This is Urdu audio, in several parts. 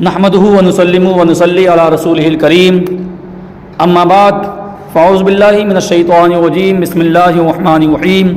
نحمده ونسلم ونصلي على رسوله الكريم اما بعد فاعوذ بالله من الشيطان الرجيم بسم الله الرحمن الرحيم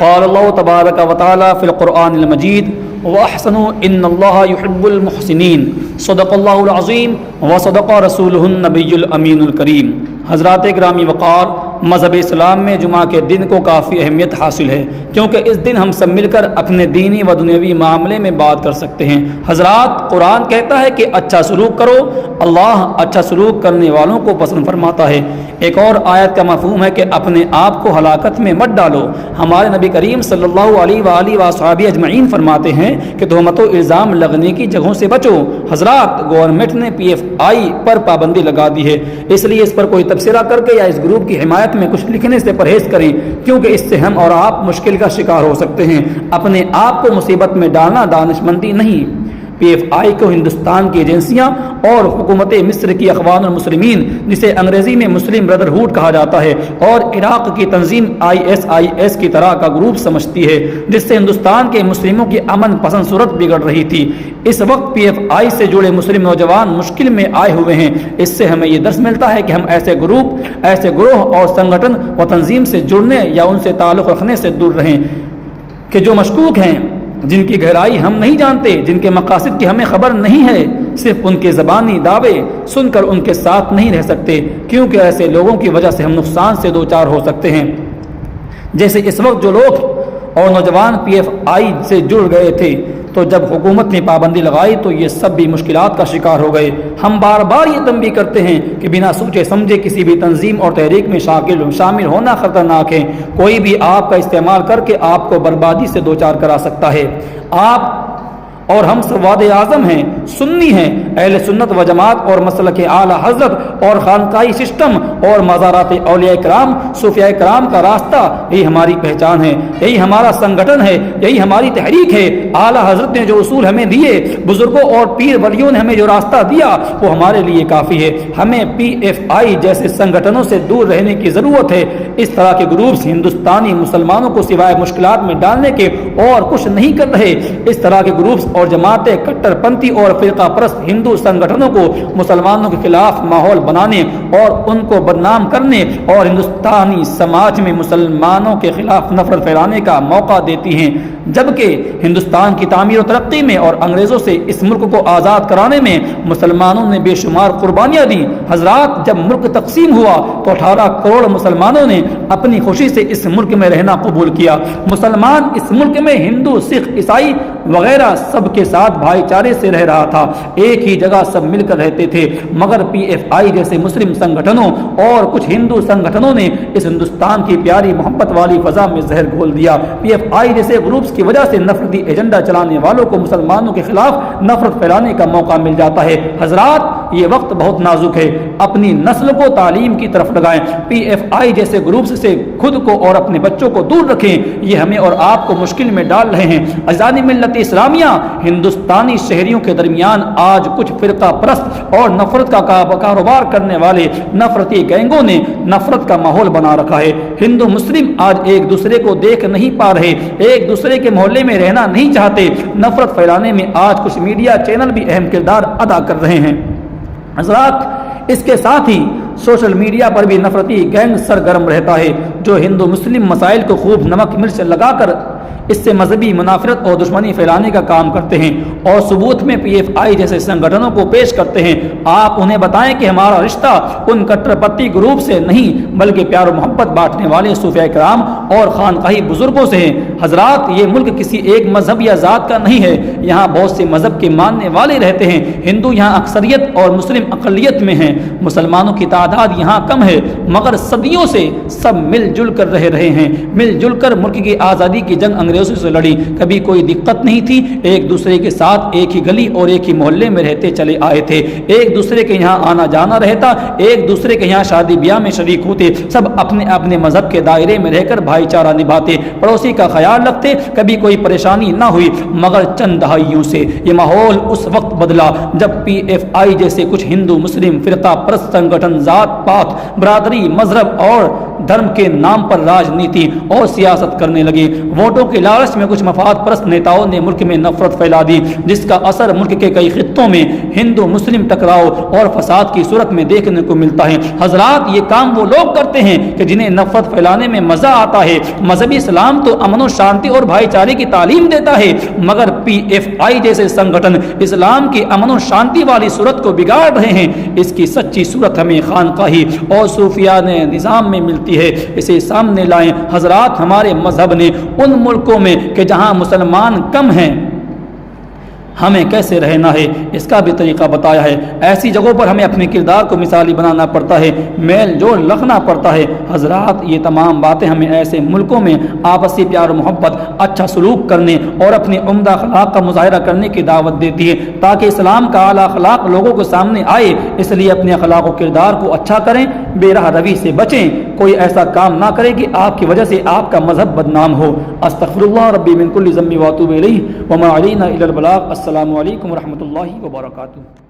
قال الله تبارك وتعالى في القرآن المجيد وأحسنوا إن الله يحب المحسنين صدق الله العظيم وصدق رسوله النبي الأمين الكريم۔ حضرات گرامی وقار، مذہب اسلام میں جمعہ کے دن کو کافی اہمیت حاصل ہے کیونکہ اس دن ہم سب مل کر اپنے دینی و دنیاوی معاملے میں بات کر سکتے ہیں۔ حضرات، قرآن کہتا ہے کہ اچھا سلوک کرو، اللہ اچھا سلوک کرنے والوں کو پسند فرماتا ہے۔ ایک اور آیت کا مفہوم ہے کہ اپنے آپ کو ہلاکت میں مت ڈالو۔ ہمارے نبی کریم صلی اللہ علیہ وآلہ وصحبہ اجمعین فرماتے ہیں کہ تہمت و الزام لگنے کی جگہوں سے بچو۔ حضرات، گورنمنٹ نے PFI پر پابندی لگا دی ہے، اس لیے اس پر کوئی تبصرہ کر کے یا اس گروپ کی حمایت میں کچھ لکھنے سے پرہیز کریں، کیونکہ اس سے ہم اور آپ مشکل کا شکار ہو سکتے ہیں۔ اپنے آپ کو مصیبت میں ڈالنا دانشمندی نہیں۔ PFI کو ہندوستان کی ایجنسیاں اور حکومت مصر کی اخوان المسلمین، جسے انگریزی میں مسلم بردرہوڈ کہا جاتا ہے، اور عراق کی تنظیم ISIS کی طرح کا گروپ سمجھتی ہے، جس سے ہندوستان کے مسلموں کی امن پسند صورت بگڑ رہی تھی۔ اس وقت PFI سے جڑے مسلم نوجوان مشکل میں آئے ہوئے ہیں۔ اس سے ہمیں یہ درس ملتا ہے کہ ہم ایسے گروہ اور سنگٹن و تنظیم سے جڑنے یا ان سے تعلق رکھنے سے دور رہیں کہ جو مشکوک ہیں، جن کی گہرائی ہم نہیں جانتے، جن کے مقاصد کی ہمیں خبر نہیں ہے۔ صرف ان کے زبانی دعوے سن کر ان کے ساتھ نہیں رہ سکتے، کیونکہ ایسے لوگوں کی وجہ سے ہم نقصان سے دوچار ہو سکتے ہیں۔ جیسے اس وقت جو لوگ اور نوجوان PFI سے جڑ گئے تھے، تو جب حکومت نے پابندی لگائی تو یہ سب بھی مشکلات کا شکار ہو گئے۔ ہم بار بار یہ تنبیہ کرتے ہیں کہ بنا سوچے سمجھے کسی بھی تنظیم اور تحریک میں شامل ہونا خطرناک ہے۔ کوئی بھی آپ کا استعمال کر کے آپ کو بربادی سے دوچار کرا سکتا ہے۔ آپ اور ہم سواد اعظم ہیں، سنی ہیں، اہل سنت و جماعت اور مسلک اعلی حضرت اور خانقاہی سسٹم اور مزارات اولیاء کرام، صوفیاء کرام کا راستہ، یہی ہماری پہچان ہے، یہی ہمارا سنگٹھن ہے، یہی ہماری تحریک ہے۔ اعلی حضرت نے جو اصول ہمیں دیے، بزرگوں اور پیر ولیوں نے ہمیں جو راستہ دیا، وہ ہمارے لیے کافی ہے۔ ہمیں PFI جیسے سنگٹھنوں سے دور رہنے کی ضرورت ہے۔ اس طرح کے گروپس ہندوستانی مسلمانوں کو سوائے مشکلات میں ڈالنے کے اور کچھ نہیں کر رہے۔ اس طرح کے گروپس اور جماعتیں کٹر پنتھی اور فرقہ پرست ہندو سنگٹھنوں کو مسلمانوں کے خلاف ماحول بنانے اور ان کو بدنام کرنے اور ہندوستانی سماج میں مسلمانوں کے خلاف نفرت پھیلانے کا موقع دیتی ہیں، جبکہ ہندوستان کی تعمیر و ترقی میں اور انگریزوں سے اس ملک کو آزاد کرانے میں مسلمانوں نے بے شمار قربانیاں دی۔ حضرات، جب ملک تقسیم ہوا تو 18 کروڑ مسلمانوں نے اپنی خوشی سے اس ملک میں رہنا قبول کیا۔ مسلمان اس ملک میں ہندو، سکھ، عیسائی وغیرہ سب کے ساتھ بھائی چارے سے رہ رہا تھا، ایک ہی جگہ سب مل کر رہتے تھے، مگر PFI جیسے مسلم سنگٹھنوں اور کچھ ہندو سنگٹھنوں نے اس ہندوستان کی پیاری محبت والی فضا میں زہر گھول دیا۔ PFI جیسے گروپس کی وجہ سے نفرتی ایجنڈا چلانے والوں کو مسلمانوں کے خلاف نفرت پھیلانے کا موقع مل جاتا ہے۔ حضرات، یہ وقت بہت نازک ہے، اپنی نسل کو تعلیم کی طرف لگائیں۔ PFI جیسے گروپس سے خود کو اور اپنے بچوں کو دور رکھیں، یہ ہمیں اور آپ کو مشکل میں ڈال رہے ہیں۔ عزیزان ملت اسلامیہ، ہندوستانی شہریوں کے درمیان آج کچھ فرقہ پرست اور نفرت کا کاروبار کرنے والے نفرتی گینگوں نے نفرت کا ماحول بنا رکھا ہے۔ ہندو مسلم آج ایک دوسرے کو دیکھ نہیں پا رہے، ایک دوسرے کے محلے میں رہنا نہیں چاہتے۔ نفرت پھیلانے میں آج کچھ میڈیا چینل بھی اہم کردار ادا کر رہے ہیں۔ حضرات، اس کے ساتھ ہی سوشل میڈیا پر بھی نفرتی گینگ سرگرم رہتا ہے، جو ہندو مسلم مسائل کو خوب نمک مرچ لگا کر اس سے مذہبی منافرت اور دشمنی پھیلانے کا کام کرتے ہیں اور ثبوت میں PFI جیسے سنگٹھنوں کو پیش کرتے ہیں۔ آپ انہیں بتائیں کہ ہمارا رشتہ ان کٹر پنتھی گروپ سے نہیں بلکہ پیار و محبت بانٹنے والے صوفیاء کرام اور خانقاہی بزرگوں سے ہے۔ حضرات، یہ ملک کسی ایک مذہب یا ذات کا نہیں ہے، یہاں بہت سے مذہب کے ماننے والے رہتے ہیں۔ ہندو یہاں اکثریت اور مسلم اقلیت میں ہیں، مسلمانوں کی تعداد یہاں کم ہے، مگر صدیوں سے سب مل جل کر رہے ہیں۔ مل جل کر ملک کی آزادی کی جنگ انگریزوں سے لڑی، کبھی کوئی دقت نہیں تھی، ایک دوسرے کے ساتھ ایک ہی گلی اور ایک ہی محلے میں رہتے چلے آئے تھے، ایک دوسرے کے یہاں آنا جانا رہتا، ایک دوسرے کے یہاں شادی بیاہ میں شریک ہوتے، سب اپنے اپنے مذہب کے دائرے میں رہ کر بھائی چارہ نبھاتے، پڑوسی کا خیال رکھتے، کبھی کوئی پریشانی نہ ہوئی۔ مگر چند دہائیوں سے یہ ماحول اس وقت بدلا جب PFI جیسے کچھ ہندو مسلم فرقہ پرست سنگٹھن ذات پات، برادری، مذہب اور دھرم کے نام پر راجنیتی اور سیاست کرنے لگے۔ ووٹوں کے لالچ میں کچھ مفاد پرست نیتاؤں نے ملک میں نفرت پھیلا دی، جس کا اثر ملک کے کئی خطوں میں ہندو مسلم ٹکراؤ اور فساد کی صورت میں دیکھنے کو ملتا ہے۔ حضرات، یہ کام وہ لوگ کرتے ہیں کہ جنہیں نفرت پھیلانے میں مزہ آتا ہے۔ مذہبی اسلام تو امن و شانتی اور بھائی چارے کی تعلیم دیتا ہے، مگر پی ایف آئی جیسے سنگٹھن اسلام کی امن و شانتی والی صورت کو بگاڑ رہے ہیں۔ اس کی سچی صورت ہمیں خانقاہی اور صوفیانہ نظام میں ملتی ہے، اسے سامنے لائیں۔ حضرات، ہمارے مذہب نے ان ملکوں میں کہ جہاں مسلمان کم ہیں ہمیں کیسے رہنا ہے اس کا بھی طریقہ بتایا ہے۔ ایسی جگہوں پر ہمیں اپنے کردار کو مثالی بنانا پڑتا ہے، میل جول رکھنا پڑتا ہے۔ حضرات، یہ تمام باتیں ہمیں ایسے ملکوں میں آپسی پیار و محبت، اچھا سلوک کرنے اور اپنے عمدہ اخلاق کا مظاہرہ کرنے کی دعوت دیتی ہے، تاکہ اسلام کا اعلیٰ اخلاق لوگوں کو سامنے آئے۔ اس لیے اپنے اخلاق و کردار کو اچھا کریں، بے راہ روی سے بچیں، کوئی ایسا کام نہ کرے کہ آپ کی وجہ سے آپ کا مذہب بدنام ہو۔ استغفر اللہ ربی من کل ذنب واتوب الیہ وما علینا الا البلاغ۔ السلام علیکم ورحمۃ اللہ وبرکاتہ۔